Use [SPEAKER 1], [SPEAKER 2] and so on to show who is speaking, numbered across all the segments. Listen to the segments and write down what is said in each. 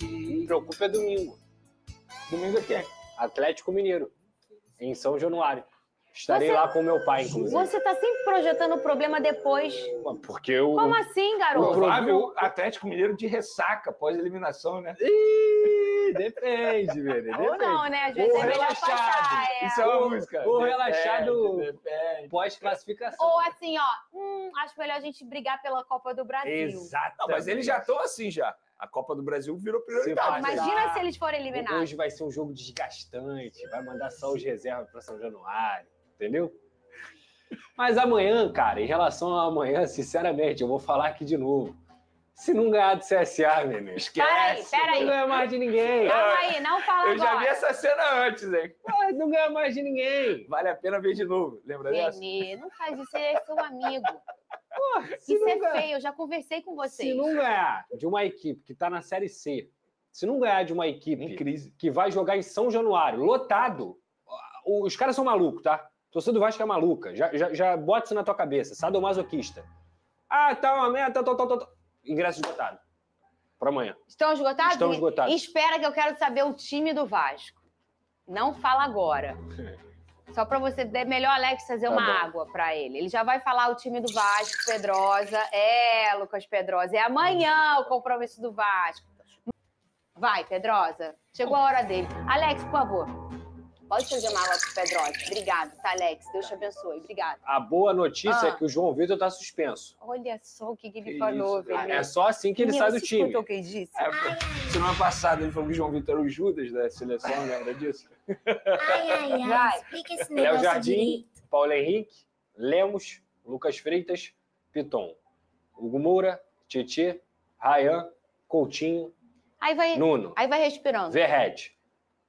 [SPEAKER 1] Me preocupa é domingo.
[SPEAKER 2] Domingo é quem?
[SPEAKER 1] Atlético Mineiro, em São Januário. Estarei lá com meu pai, inclusive.
[SPEAKER 3] Você tá sempre projetando o problema depois.
[SPEAKER 1] Porque eu...
[SPEAKER 3] Como assim, garoto?
[SPEAKER 2] Provável Atlético Mineiro de ressaca pós-eliminação, né?
[SPEAKER 1] Ih, depende, velho.
[SPEAKER 3] Ou não, né? Às vezes
[SPEAKER 1] Ou
[SPEAKER 3] é melhor
[SPEAKER 1] relaxado.
[SPEAKER 3] passar,
[SPEAKER 2] Isso é uma música.
[SPEAKER 1] Ou
[SPEAKER 2] Depende,
[SPEAKER 1] relaxado
[SPEAKER 2] depende.
[SPEAKER 1] pós-classificação.
[SPEAKER 3] Ou assim, ó, acho melhor a gente brigar pela Copa do Brasil.
[SPEAKER 1] Exato.
[SPEAKER 2] Não, mas eles já estão assim já. A Copa do Brasil virou prioridade.
[SPEAKER 3] Imagina se eles forem eliminados.
[SPEAKER 1] Hoje vai ser um jogo desgastante, vai mandar só os reservas para São Januário, entendeu? Mas amanhã, cara, em relação a amanhã, sinceramente, eu vou falar aqui de novo. Se não ganhar do CSA, menino, esquece.
[SPEAKER 3] Peraí.
[SPEAKER 1] Não ganha mais de ninguém.
[SPEAKER 3] Calma aí, não fala
[SPEAKER 2] Eu
[SPEAKER 3] agora.
[SPEAKER 2] já vi essa cena antes, hein?
[SPEAKER 1] Não ganha mais de ninguém.
[SPEAKER 2] Vale a pena ver de novo. Lembra dessa?
[SPEAKER 3] Renê, não faz isso, ele é seu amigo.
[SPEAKER 1] Se
[SPEAKER 3] Isso
[SPEAKER 1] não
[SPEAKER 3] é
[SPEAKER 1] ganhar-
[SPEAKER 3] feio, eu já conversei com vocês.
[SPEAKER 1] Se não ganhar de uma equipe que tá na Série C, se não ganhar de uma
[SPEAKER 2] Em
[SPEAKER 1] equipe
[SPEAKER 2] crise.
[SPEAKER 1] que vai jogar em São Januário, lotado, os caras são malucos, tá? A torcida do Vasco é maluca. Já bota isso na tua cabeça. Sadomasoquista. Ah, tá uma merda, tal. Ingresso esgotado. Pra amanhã.
[SPEAKER 3] Estão esgotados?
[SPEAKER 1] Estão esgotados.
[SPEAKER 3] Espera que eu quero saber o time do Vasco. Não fala agora. Só pra você... É melhor Alex trazer uma água pra ele. Ele já vai falar o time do Vasco, Pedrosa. Lucas Pedrosa. É amanhã o compromisso do Vasco. Vai, Pedrosa. Chegou a hora dele. Alex, por favor. Pode trazer uma água pro Pedrosa. Obrigado, tá, Alex? Deus te abençoe. Obrigado.
[SPEAKER 1] A boa notícia é que o João Vitor tá suspenso.
[SPEAKER 3] Olha só o que ele falou, velho.
[SPEAKER 1] É só assim que ele sai do time.
[SPEAKER 3] Escutou o que ele disse?
[SPEAKER 2] Semana passada ele falou que o João Vitor era o Judas da seleção, lembra disso?
[SPEAKER 3] Vai.
[SPEAKER 4] Explica esse
[SPEAKER 1] Léo
[SPEAKER 4] negócio
[SPEAKER 1] Jardim,
[SPEAKER 4] direito.
[SPEAKER 1] Paulo Henrique, Lemos, Lucas Freitas, Piton, Hugo Moura, Tietê, Rayan, Coutinho,
[SPEAKER 3] Aí vai
[SPEAKER 1] Nuno,
[SPEAKER 3] respirando.
[SPEAKER 1] Verrete.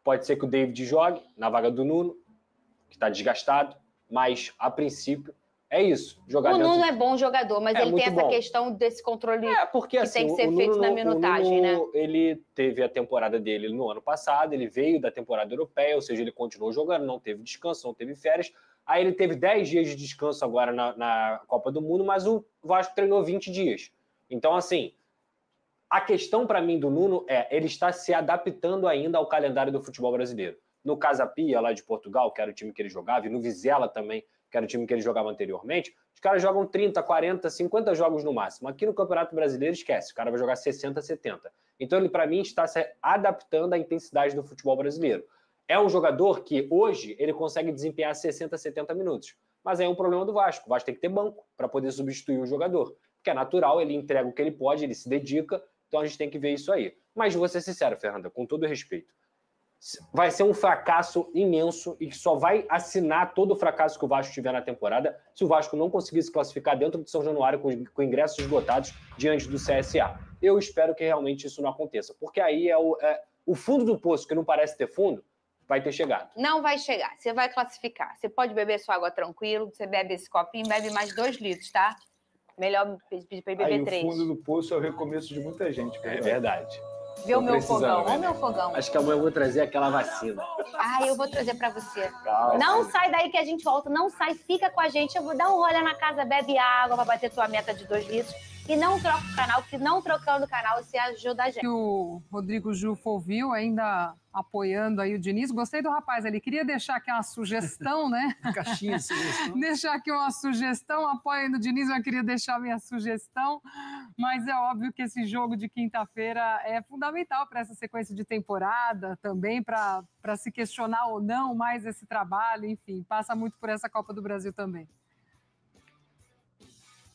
[SPEAKER 1] Pode ser que o David jogue na vaga do Nuno, que está desgastado, mas, a princípio, é isso. Jogar
[SPEAKER 3] O
[SPEAKER 1] dentro
[SPEAKER 3] Nuno é bom jogador, mas
[SPEAKER 1] É
[SPEAKER 3] ele tem
[SPEAKER 1] muito
[SPEAKER 3] essa
[SPEAKER 1] bom.
[SPEAKER 3] questão desse controle.
[SPEAKER 1] porque
[SPEAKER 3] que
[SPEAKER 1] assim,
[SPEAKER 3] tem que ser
[SPEAKER 1] o
[SPEAKER 3] feito
[SPEAKER 1] Nuno,
[SPEAKER 3] na minutagem,
[SPEAKER 1] o Nuno,
[SPEAKER 3] né?
[SPEAKER 1] ele teve a temporada dele no ano passado, ele veio da temporada europeia, ou seja, ele continuou jogando, não teve descanso, não teve férias. Aí ele teve 10 dias de descanso agora na Copa do Mundo, mas o Vasco treinou 20 dias. Então, assim, a questão para mim do Nuno ele está se adaptando ainda ao calendário do futebol brasileiro. No Casa Pia, lá de Portugal, que era o time que ele jogava, e no Vizela também, que era o time que ele jogava anteriormente, os caras jogam 30, 40, 50 jogos no máximo. Aqui no Campeonato Brasileiro, esquece, o cara vai jogar 60, 70. Então ele, para mim, está se adaptando à intensidade do futebol brasileiro. É um jogador que, hoje, ele consegue desempenhar 60, 70 minutos. Mas aí é um problema do Vasco. O Vasco tem que ter banco para poder substituir o jogador. Porque é natural, ele entrega o que ele pode, ele se dedica, então a gente tem que ver isso aí. Mas vou ser sincero, Fernanda, com todo respeito. Vai ser um fracasso imenso e que só vai assinar todo o fracasso que o Vasco tiver na temporada se o Vasco não conseguir se classificar dentro de São Januário com ingressos esgotados diante do CSA. Eu espero que realmente isso não aconteça, porque aí o fundo do poço, que não parece ter fundo, vai ter chegado.
[SPEAKER 3] Não vai chegar, você vai classificar. Você pode beber sua água tranquilo, você bebe esse copinho, bebe mais 2 litros, tá? Melhor pedir pra ele beber 3.
[SPEAKER 2] O fundo do poço é o recomeço de muita gente.
[SPEAKER 1] É verdade.
[SPEAKER 3] Vê o meu
[SPEAKER 1] precisando,
[SPEAKER 3] fogão,
[SPEAKER 1] né?
[SPEAKER 3] olha o meu fogão.
[SPEAKER 1] Acho que amanhã eu vou trazer aquela vacina.
[SPEAKER 3] Eu vou trazer pra você.
[SPEAKER 1] Calma.
[SPEAKER 3] Não sai daí que a gente volta, não sai, fica com a gente. Eu vou dar um rolê na casa, bebe água pra bater tua meta de 2 litros. E não troca o canal, porque não trocando o canal você ajuda a gente.
[SPEAKER 5] O Rodrigo Jufo ouviu, ainda apoiando aí o Diniz. Gostei do rapaz ali. Queria deixar aqui uma sugestão, né?
[SPEAKER 6] Caixinha, sugestão.
[SPEAKER 5] Deixar aqui uma sugestão. Apoio do Diniz, eu queria deixar a minha sugestão. Mas é óbvio que esse jogo de quinta-feira é fundamental para essa sequência de temporada, também para se questionar ou não mais esse trabalho. Enfim, passa muito por essa Copa do Brasil também.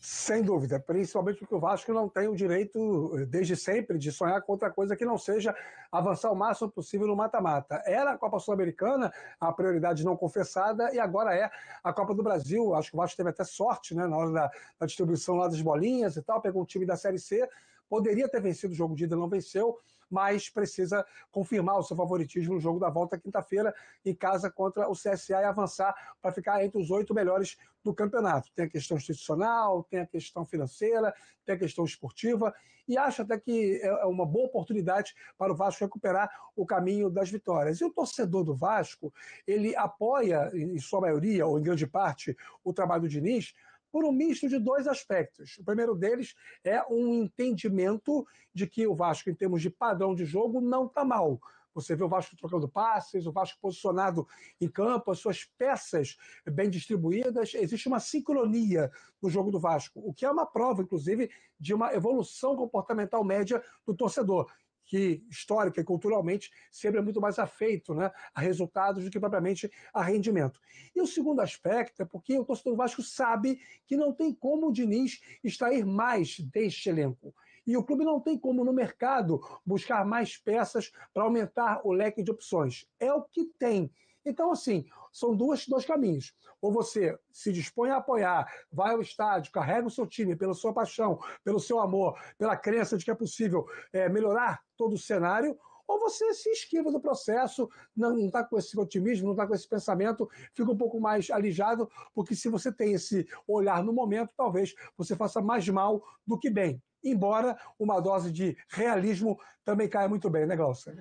[SPEAKER 6] Sem dúvida, principalmente porque o Vasco não tem o direito, desde sempre, de sonhar com outra coisa que não seja avançar o máximo possível no mata-mata. Era a Copa Sul-Americana, a prioridade não confessada, e agora é a Copa do Brasil. Acho que o Vasco teve até sorte, né, na hora da distribuição lá das bolinhas e tal, pegou um time da Série C, poderia ter vencido o jogo de ida, não venceu, mas precisa confirmar o seu favoritismo no jogo da volta quinta-feira em casa contra o CSA e avançar para ficar entre os 8 melhores do campeonato. Tem a questão institucional, tem a questão financeira, tem a questão esportiva e acho até que é uma boa oportunidade para o Vasco recuperar o caminho das vitórias. E o torcedor do Vasco, ele apoia, em sua maioria, ou em grande parte, o trabalho do Diniz, por um misto de dois aspectos. O primeiro deles é um entendimento de que o Vasco, em termos de padrão de jogo, não está mal. Você vê o Vasco trocando passes, o Vasco posicionado em campo, as suas peças bem distribuídas. Existe uma sincronia no jogo do Vasco, o que é uma prova, inclusive, de uma evolução comportamental média do torcedor, que histórica e culturalmente sempre é muito mais afeito, né, a resultados do que propriamente a rendimento. E o segundo aspecto é porque o torcedor do Vasco sabe que não tem como o Diniz extrair mais deste elenco. E o clube não tem como, no mercado, buscar mais peças para aumentar o leque de opções. É o que tem. Então, assim, são dois caminhos. Ou você se dispõe a apoiar, vai ao estádio, carrega o seu time pela sua paixão, pelo seu amor, pela crença de que é possível melhorar todo o cenário, ou você se esquiva do processo, não está com esse otimismo, não está com esse pensamento, fica um pouco mais alijado, porque se você tem esse olhar no momento, talvez você faça mais mal do que bem. Embora uma dose de realismo também caia muito bem, né, Glaucia?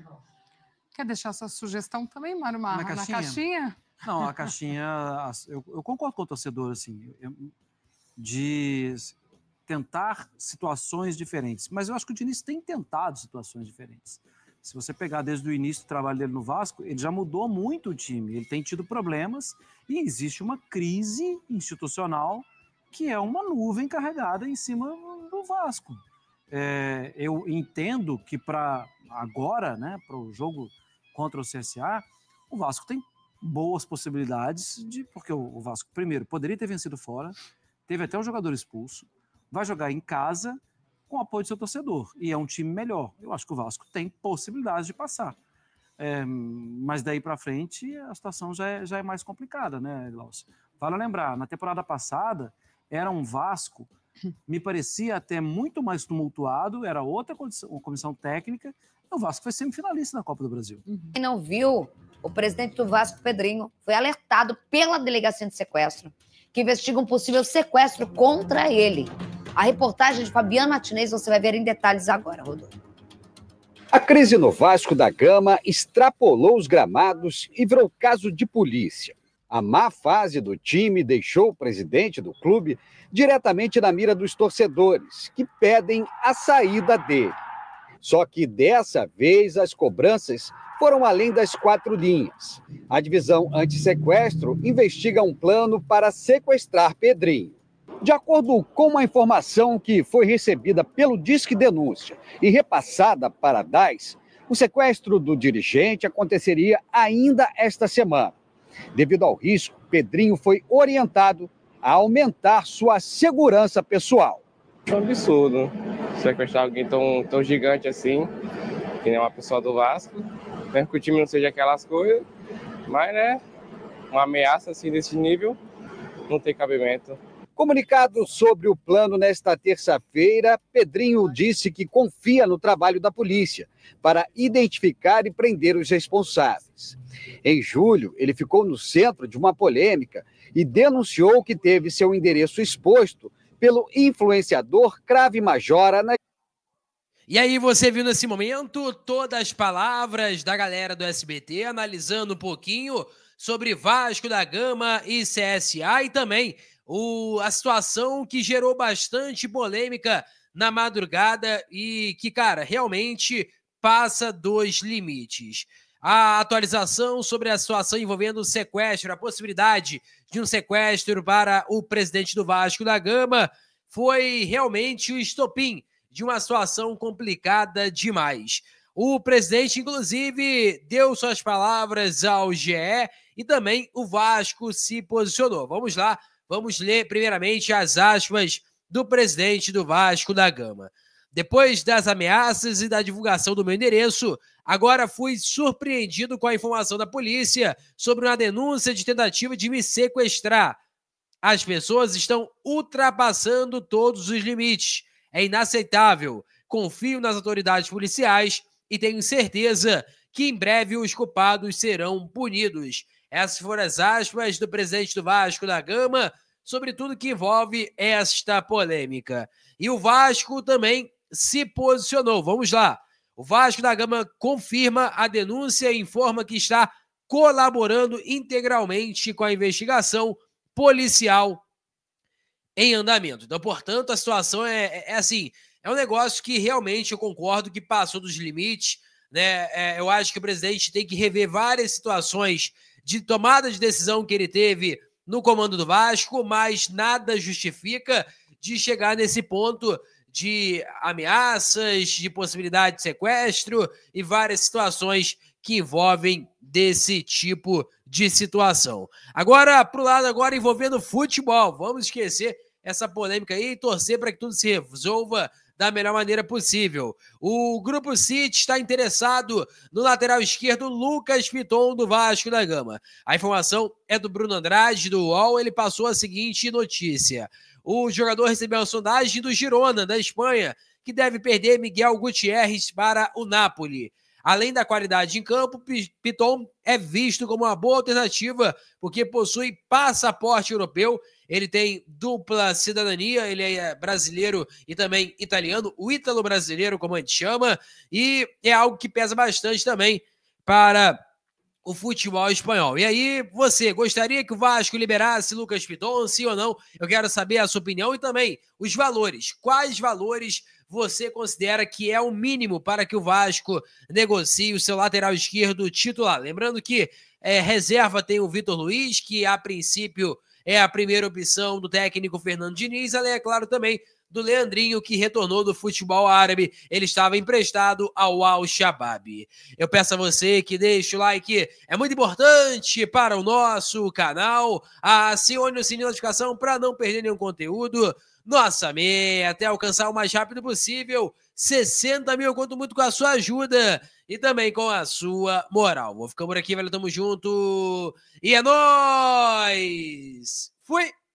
[SPEAKER 5] Quer deixar sua sugestão também, Mário Marra?
[SPEAKER 4] Na caixinha? Não, a caixinha... Eu concordo com o torcedor, assim, de tentar situações diferentes. Mas eu acho que o Diniz tem tentado situações diferentes. Se você pegar desde o início do trabalho dele no Vasco, ele já mudou muito o time. Ele tem tido problemas e existe uma crise institucional que é uma nuvem carregada em cima do Vasco. Eu entendo que para agora, né, para o jogo contra o CSA, o Vasco tem boas possibilidades porque o Vasco, primeiro, poderia ter vencido fora, teve até um jogador expulso, vai jogar em casa com o apoio do seu torcedor, e é um time melhor. Eu acho que o Vasco tem possibilidades de passar. Mas daí para frente a situação já é mais complicada, né, Glaucio? Vale lembrar, na temporada passada era um Vasco, me parecia até muito mais tumultuado, era outra comissão técnica, e o Vasco foi semifinalista na Copa do Brasil.
[SPEAKER 3] Quem não viu, o presidente do Vasco, Pedrinho, foi alertado pela delegacia de sequestro, que investiga um possível sequestro contra ele. A reportagem de Fabiano Martinez você vai ver em detalhes agora, Rodolfo.
[SPEAKER 7] A crise no Vasco da Gama extrapolou os gramados e virou caso de polícia. A má fase do time deixou o presidente do clube diretamente na mira dos torcedores, que pedem a saída dele. Só que dessa vez as cobranças foram além das 4 linhas. A divisão anti-sequestro investiga um plano para sequestrar Pedrinho. De acordo com uma informação que foi recebida pelo Disque Denúncia e repassada para a DAS, o sequestro do dirigente aconteceria ainda esta semana. Devido ao risco, Pedrinho foi orientado a aumentar sua segurança pessoal.
[SPEAKER 8] É um absurdo sequestrar alguém tão gigante assim, que nem uma pessoa do Vasco, mesmo que o time não seja aquelas coisas, mas, né, uma ameaça assim desse nível não tem cabimento.
[SPEAKER 7] Comunicado sobre o plano nesta terça-feira, Pedrinho disse que confia no trabalho da polícia para identificar e prender os responsáveis. Em julho, ele ficou no centro de uma polêmica e denunciou que teve seu endereço exposto pelo influenciador Crave Majora.
[SPEAKER 9] E aí você viu nesse momento todas as palavras da galera do SBT analisando um pouquinho sobre Vasco da Gama e CSA e também a situação que gerou bastante polêmica na madrugada e que, cara, realmente passa dos limites. A atualização sobre a situação envolvendo o sequestro, a possibilidade de um sequestro para o presidente do Vasco da Gama foi realmente o estopim de uma situação complicada demais. O presidente, inclusive, deu suas palavras ao GE e também o Vasco se posicionou. Vamos lá. Vamos ler primeiramente as aspas do presidente do Vasco da Gama. Depois das ameaças e da divulgação do meu endereço, agora fui surpreendido com a informação da polícia sobre uma denúncia de tentativa de me sequestrar. As pessoas estão ultrapassando todos os limites. É inaceitável. Confio nas autoridades policiais e tenho certeza que em breve os culpados serão punidos. Essas foram as aspas do presidente do Vasco da Gama sobre tudo que envolve esta polêmica. E o Vasco também se posicionou. Vamos lá. O Vasco da Gama confirma a denúncia e informa que está colaborando integralmente com a investigação policial em andamento. Então, portanto, a situação é assim, é um negócio que realmente eu concordo que passou dos limites, né? Eu acho que o presidente tem que rever várias situações de tomada de decisão que ele teve no comando do Vasco, mas nada justifica de chegar nesse ponto de ameaças, de possibilidade de sequestro e várias situações que envolvem desse tipo de situação. Agora, pro lado agora envolvendo futebol, vamos esquecer essa polêmica aí e torcer para que tudo se resolva da melhor maneira possível. O Grupo City está interessado no lateral esquerdo Lucas Piton, do Vasco da Gama. A informação é do Bruno Andrade, do UOL. Ele passou a seguinte notícia: o jogador recebeu a sondagem do Girona, da Espanha, que deve perder Miguel Gutierrez para o Napoli. Além da qualidade em campo, Piton é visto como uma boa alternativa porque possui passaporte europeu. Ele tem dupla cidadania, ele é brasileiro e também italiano, o ítalo-brasileiro, como a gente chama, e é algo que pesa bastante também para o futebol espanhol. E aí, você gostaria que o Vasco liberasse Lucas Piton, sim ou não? Eu quero saber a sua opinião e também os valores. Quais valores você considera que é o mínimo para que o Vasco negocie o seu lateral esquerdo titular? Lembrando que reserva tem o Vitor Luiz, que a princípio é a primeira opção do técnico Fernando Diniz, além, é claro, também do Leandrinho, que retornou do futebol árabe. Ele estava emprestado ao Al-Shabaab. Eu peço a você que deixe o like, é muito importante para o nosso canal. Acione o sininho de notificação para não perder nenhum conteúdo. Nossa meta é alcançar o mais rápido possível 60 mil, eu conto muito com a sua ajuda e também com a sua moral. Vou ficando por aqui, velho, tamo junto e é nóis! Fui!